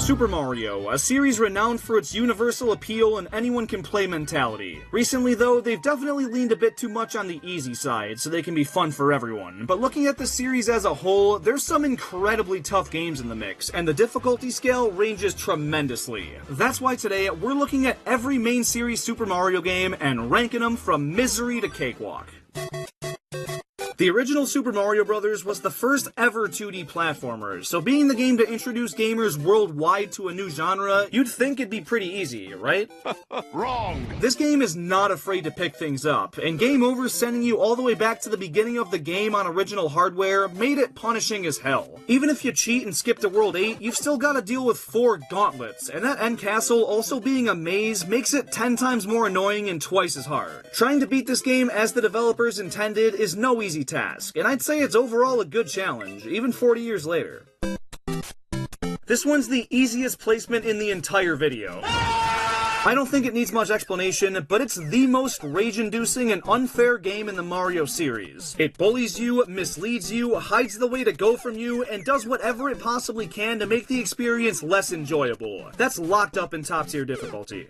Super Mario, a series renowned for its universal appeal and anyone-can-play mentality. Recently though, they've definitely leaned a bit too much on the easy side, so they can be fun for everyone. But looking at the series as a whole, there's some incredibly tough games in the mix, and the difficulty scale ranges tremendously. That's why today, we're looking at every main series Super Mario game and ranking them from misery to cakewalk. The original Super Mario Bros. Was the first ever 2D platformer, so being the game to introduce gamers worldwide to a new genre, you'd think it'd be pretty easy, right? Wrong! This game is not afraid to pick things up, and Game Over sending you all the way back to the beginning of the game on original hardware made it punishing as hell. Even if you cheat and skip to World 8, you've still gotta deal with 4 gauntlets, and that end castle also being a maze makes it 10 times more annoying and twice as hard. Trying to beat this game as the developers intended is no easy task, and I'd say it's overall a good challenge, even 40 years later. This one's the easiest placement in the entire video. I don't think it needs much explanation, but it's the most rage-inducing and unfair game in the Mario series. It bullies you, misleads you, hides the way to go from you, and does whatever it possibly can to make the experience less enjoyable. That's locked up in top-tier difficulty.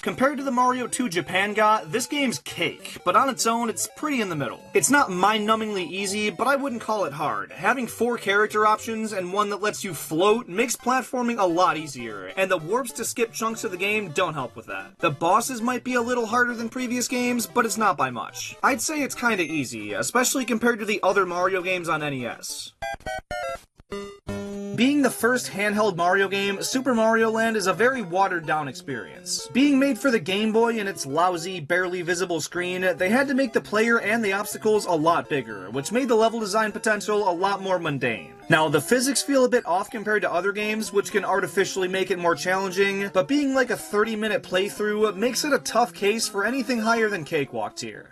Compared to the Mario 2 Japan got, this game's cake, but on its own, it's pretty in the middle. It's not mind-numbingly easy, but I wouldn't call it hard. Having 4 character options and one that lets you float makes platforming a lot easier, and the warps to skip chunks of the game don't help with that. The bosses might be a little harder than previous games, but it's not by much. I'd say it's kinda easy, especially compared to the other Mario games on NES. Being the first handheld Mario game, Super Mario Land is a very watered-down experience. Being made for the Game Boy and its lousy, barely visible screen, they had to make the player and the obstacles a lot bigger, which made the level design potential a lot more mundane. Now, the physics feel a bit off compared to other games, which can artificially make it more challenging, but being like a 30-minute playthrough makes it a tough case for anything higher than cakewalk tier.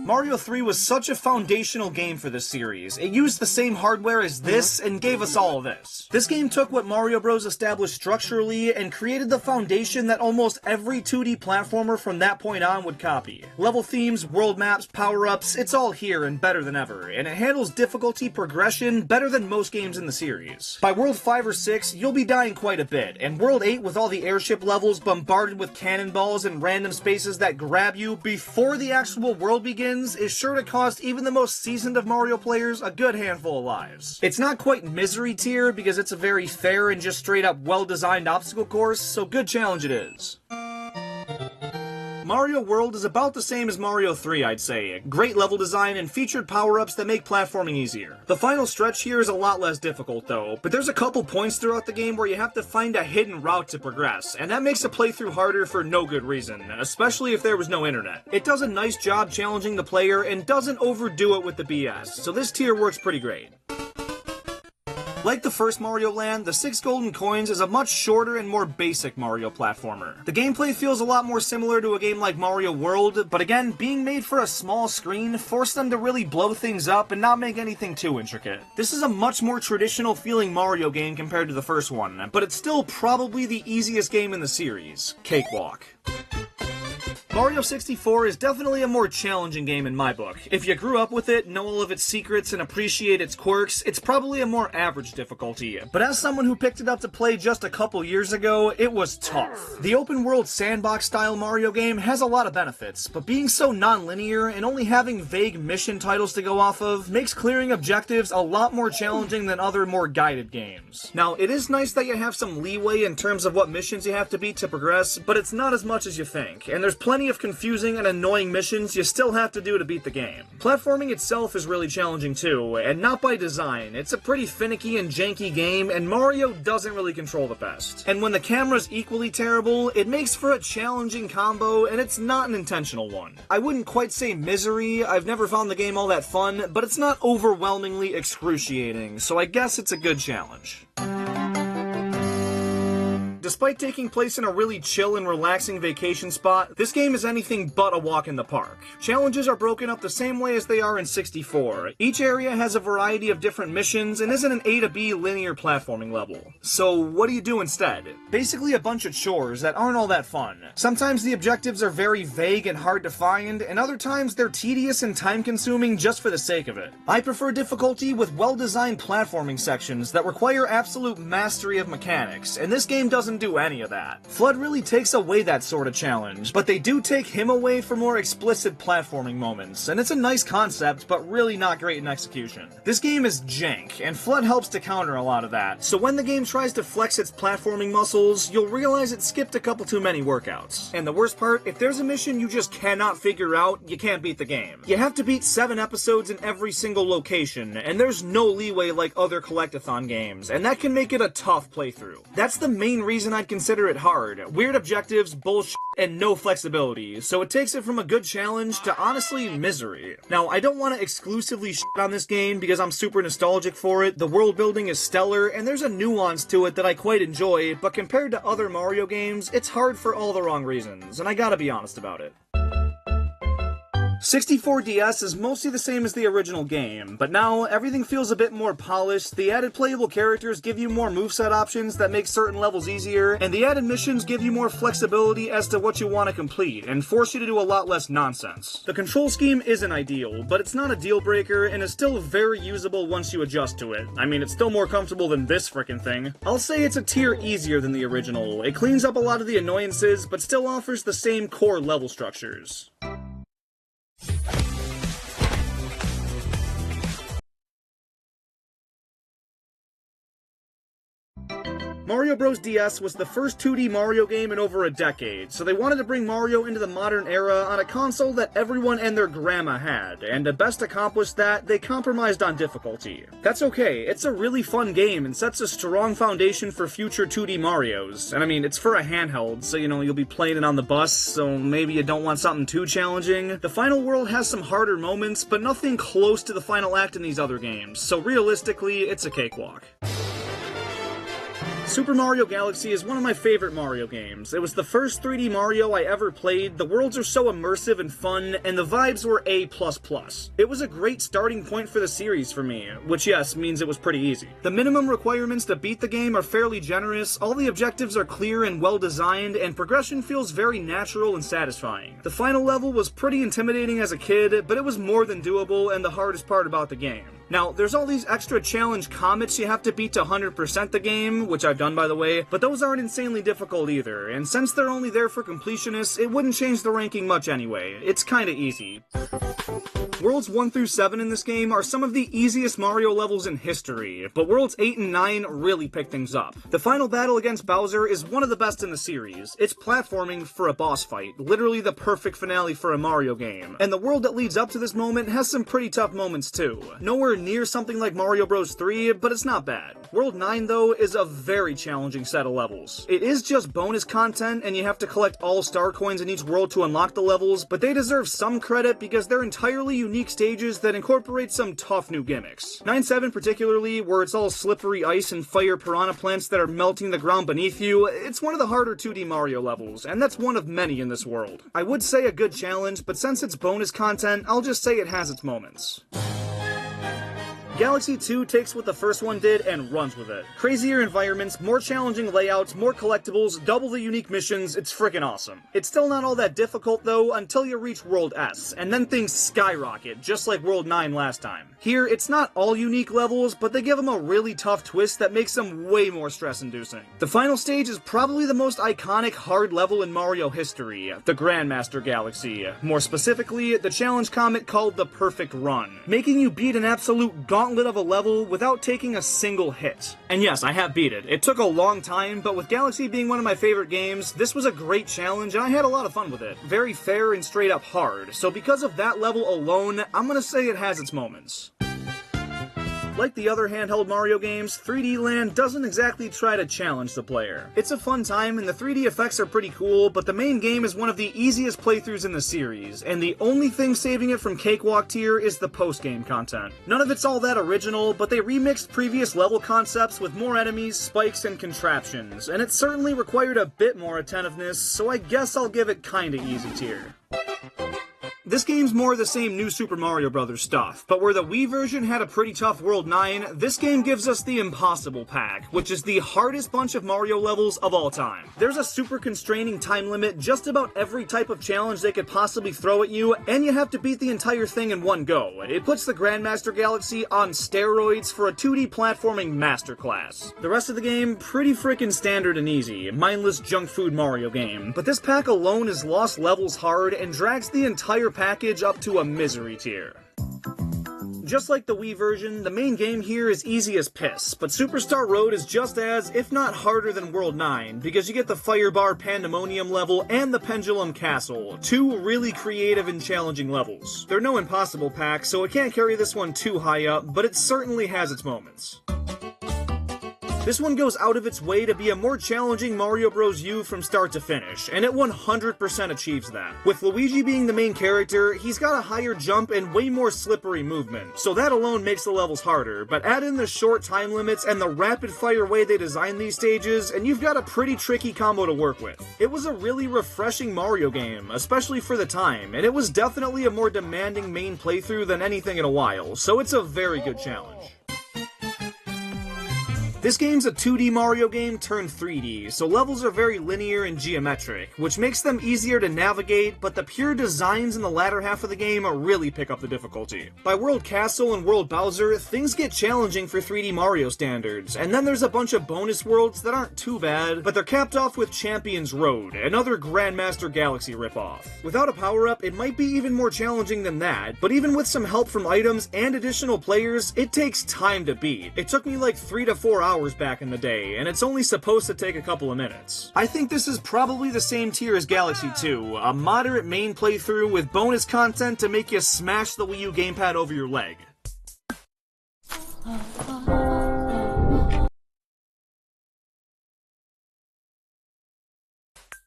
Mario 3 was such a foundational game for this series. It used the same hardware as this and gave us all of this. This game took what Mario Bros. Established structurally and created the foundation that almost every 2D platformer from that point on would copy. Level themes, world maps, power-ups, it's all here and better than ever, and it handles difficulty progression better than most games in the series. By World 5 or 6, you'll be dying quite a bit, and World 8 with all the airship levels bombarded with cannonballs and random spaces that grab you before the actual world begins is sure to cost even the most seasoned of Mario players a good handful of lives. It's not quite misery tier because it's a very fair and just straight up well-designed obstacle course, so good challenge it is. Mario World is about the same as Mario 3, I'd say. Great level design and featured power-ups that make platforming easier. The final stretch here is a lot less difficult though, but there's a couple points throughout the game where you have to find a hidden route to progress, and that makes a playthrough harder for no good reason, especially if there was no internet. It does a nice job challenging the player and doesn't overdo it with the BS, so this tier works pretty great. Like the first Mario Land, the 6 Golden Coins is a much shorter and more basic Mario platformer. The gameplay feels a lot more similar to a game like Mario World, but again, being made for a small screen forced them to really blow things up and not make anything too intricate. This is a much more traditional feeling Mario game compared to the first one, but it's still probably the easiest game in the series. Cakewalk. Mario 64 is definitely a more challenging game in my book. If you grew up with it, know all of its secrets, and appreciate its quirks, it's probably a more average difficulty. But as someone who picked it up to play just a couple years ago, it was tough. The open-world sandbox-style Mario game has a lot of benefits, but being so non-linear and only having vague mission titles to go off of makes clearing objectives a lot more challenging than other more guided games. Now, it is nice that you have some leeway in terms of what missions you have to beat to progress, but it's not as much as you think, and there's plenty of confusing and annoying missions you still have to do to beat the game. Platforming itself is really challenging too, and not by design. It's a pretty finicky and janky game, and Mario doesn't really control the best. And when the camera's equally terrible, it makes for a challenging combo, and it's not an intentional one. I wouldn't quite say misery, I've never found the game all that fun, but it's not overwhelmingly excruciating, so I guess it's a good challenge. Despite taking place in a really chill and relaxing vacation spot, this game is anything but a walk in the park. Challenges are broken up the same way as they are in 64. Each area has a variety of different missions and isn't an A to B linear platforming level. So what do you do instead? Basically a bunch of chores that aren't all that fun. Sometimes the objectives are very vague and hard to find, and other times they're tedious and time-consuming just for the sake of it. I prefer difficulty with well-designed platforming sections that require absolute mastery of mechanics, and this game doesn't do any of that. Flood really takes away that sort of challenge, but they do take him away for more explicit platforming moments, and it's a nice concept, but really not great in execution. This game is jank, and Flood helps to counter a lot of that, so when the game tries to flex its platforming muscles, you'll realize it skipped a couple too many workouts. And the worst part, if there's a mission you just cannot figure out, you can't beat the game. You have to beat 7 episodes in every single location, and there's no leeway like other collectathon games, and that can make it a tough playthrough. That's the main reason I'd consider it hard. Weird objectives, bullshit, and no flexibility, so it takes it from a good challenge to honestly misery. Now, I don't want to exclusively shit on this game because I'm super nostalgic for it. The world building is stellar, and there's a nuance to it that I quite enjoy, but compared to other Mario games, it's hard for all the wrong reasons, and I gotta be honest about it. 64DS is mostly the same as the original game, but now everything feels a bit more polished, the added playable characters give you more moveset options that make certain levels easier, and the added missions give you more flexibility as to what you want to complete, and force you to do a lot less nonsense. The control scheme isn't ideal, but it's not a deal breaker, and is still very usable once you adjust to it. I mean, it's still more comfortable than this frickin' thing. I'll say it's a tier easier than the original. It cleans up a lot of the annoyances, but still offers the same core level structures. Mario Bros. DS was the first 2D Mario game in over a decade, so they wanted to bring Mario into the modern era on a console that everyone and their grandma had, and to best accomplish that, they compromised on difficulty. That's okay, it's a really fun game and sets a strong foundation for future 2D Marios, and I mean, it's for a handheld, so you know, you'll be playing it on the bus, so maybe you don't want something too challenging. The final world has some harder moments, but nothing close to the final act in these other games, so realistically, it's a cakewalk. Super Mario Galaxy is one of my favorite Mario games. It was the first 3D Mario I ever played, the worlds are so immersive and fun, and the vibes were A++. It was a great starting point for the series for me, which yes, means it was pretty easy. The minimum requirements to beat the game are fairly generous, all the objectives are clear and well designed, and progression feels very natural and satisfying. The final level was pretty intimidating as a kid, but it was more than doable and the hardest part about the game. Now, there's all these extra challenge comets you have to beat to 100% the game, which I've done by the way, but those aren't insanely difficult either, and since they're only there for completionists, it wouldn't change the ranking much anyway. It's kinda easy. Worlds 1 through 7 in this game are some of the easiest Mario levels in history, but Worlds 8 and 9 really pick things up. The final battle against Bowser is one of the best in the series. It's platforming for a boss fight, literally the perfect finale for a Mario game, and the world that leads up to this moment has some pretty tough moments too. Nowhere near something like Mario Bros. 3, but it's not bad. World 9 though is a very challenging set of levels. It is just bonus content, and you have to collect all star coins in each world to unlock the levels, but they deserve some credit because they're entirely unique stages that incorporate some tough new gimmicks. 9-7 particularly, where it's all slippery ice and fire piranha plants that are melting the ground beneath you, it's one of the harder 2D Mario levels, and that's one of many in this world. I would say a good challenge, but since it's bonus content, I'll just say it has its moments. Galaxy 2 takes what the first one did and runs with it. Crazier environments, more challenging layouts, more collectibles, double the unique missions, it's freaking awesome. It's still not all that difficult though until you reach World S, and then things skyrocket, just like World 9 last time. Here, it's not all unique levels, but they give them a really tough twist that makes them way more stress-inducing. The final stage is probably the most iconic hard level in Mario history, the Grandmaster Galaxy. More specifically, the challenge comet called the Perfect Run, making you beat an absolute gauntlet of a level without taking a single hit. And yes, I have beat it. It took a long time, but with Galaxy being one of my favorite games, this was a great challenge and I had a lot of fun with it. Very fair and straight up hard, so because of that level alone, I'm gonna say it has its moments. Like the other handheld Mario games, 3D Land doesn't exactly try to challenge the player. It's a fun time and the 3D effects are pretty cool, but the main game is one of the easiest playthroughs in the series, and the only thing saving it from Cakewalk tier is the post-game content. None of it's all that original, but they remixed previous level concepts with more enemies, spikes, and contraptions, and it certainly required a bit more attentiveness, so I guess I'll give it kinda easy tier. This game's more the same New Super Mario Bros. Stuff, but where the Wii version had a pretty tough World 9, this game gives us the Impossible Pack, which is the hardest bunch of Mario levels of all time. There's a super constraining time limit, just about every type of challenge they could possibly throw at you, and you have to beat the entire thing in one go. It puts the Grandmaster Galaxy on steroids for a 2D platforming masterclass. The rest of the game, pretty frickin' standard and easy, mindless junk food Mario game, but this pack alone is lost levels hard and drags the entire package up to a misery tier. Just like the Wii version, the main game here is easy as piss, but Superstar Road is just as, if not harder than World 9, because you get the Firebar Pandemonium level and the Pendulum Castle, two really creative and challenging levels. There are no impossible packs, so it can't carry this one too high up, but it certainly has its moments. This one goes out of its way to be a more challenging Mario Bros. U from start to finish, and it 100% achieves that. With Luigi being the main character, he's got a higher jump and way more slippery movement, so that alone makes the levels harder, but add in the short time limits and the rapid-fire way they design these stages, and you've got a pretty tricky combo to work with. It was a really refreshing Mario game, especially for the time, and it was definitely a more demanding main playthrough than anything in a while, so it's a very good challenge. This game's a 2D Mario game turned 3D, so levels are very linear and geometric, which makes them easier to navigate, but the pure designs in the latter half of the game really pick up the difficulty. By World Castle and World Bowser, things get challenging for 3D Mario standards, and then there's a bunch of bonus worlds that aren't too bad, but they're capped off with Champion's Road, another Grandmaster Galaxy ripoff. Without a power-up, it might be even more challenging than that, but even with some help from items and additional players, it takes time to beat. It took me like 3 to 4 hours back in the day, and it's only supposed to take a couple of minutes. I think this is probably the same tier as Galaxy 2, a moderate main playthrough with bonus content to make you smash the Wii U gamepad over your leg.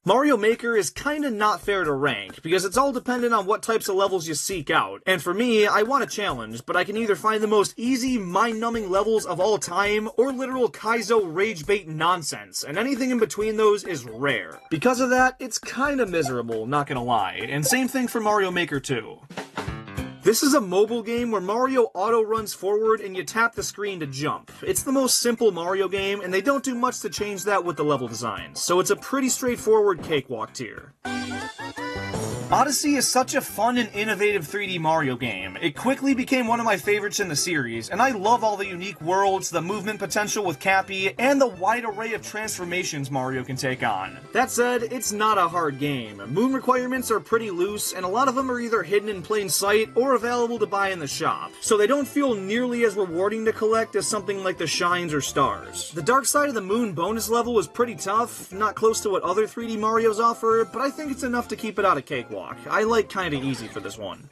Mario Maker is kinda not fair to rank, because it's all dependent on what types of levels you seek out, and for me, I want a challenge, but I can either find the most easy, mind-numbing levels of all time, or literal Kaizo rage-bait nonsense, and anything in between those is rare. Because of that, it's kinda miserable, not gonna lie, and same thing for Mario Maker 2. This is a mobile game where Mario auto-runs forward and you tap the screen to jump. It's the most simple Mario game, and they don't do much to change that with the level design, so it's a pretty straightforward cakewalk tier. Odyssey is such a fun and innovative 3D Mario game. It quickly became one of my favorites in the series, and I love all the unique worlds, the movement potential with Cappy, and the wide array of transformations Mario can take on. That said, it's not a hard game. Moon requirements are pretty loose, and a lot of them are either hidden in plain sight or available to buy in the shop, so they don't feel nearly as rewarding to collect as something like the Shines or Stars. The Dark Side of the Moon bonus level was pretty tough, not close to what other 3D Marios offer, but I think it's enough to keep it out of Cakewalk. I like kinda easy for this one.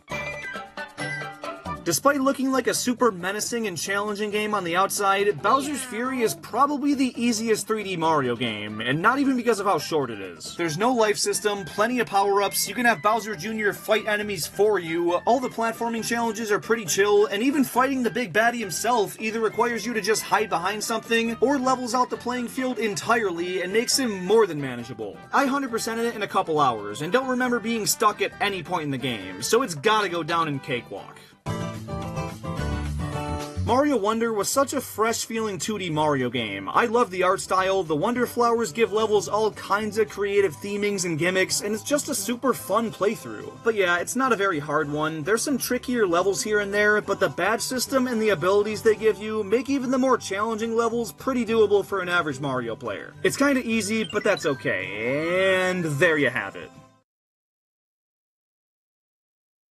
Despite looking like a super menacing and challenging game on the outside, Bowser's Fury is probably the easiest 3D Mario game, and not even because of how short it is. There's no life system, plenty of power-ups, you can have Bowser Jr. fight enemies for you, all the platforming challenges are pretty chill, and even fighting the big baddie himself either requires you to just hide behind something, or levels out the playing field entirely and makes him more than manageable. I 100%ed it in a couple hours, and don't remember being stuck at any point in the game, so it's gotta go down in Cakewalk. Mario Wonder was such a fresh-feeling 2D Mario game. I love the art style, the Wonder Flowers give levels all kinds of creative themings and gimmicks, and it's just a super fun playthrough. But yeah, it's not a very hard one. There's some trickier levels here and there, but the badge system and the abilities they give you make even the more challenging levels pretty doable for an average Mario player. It's kinda easy, but that's okay. And there you have it.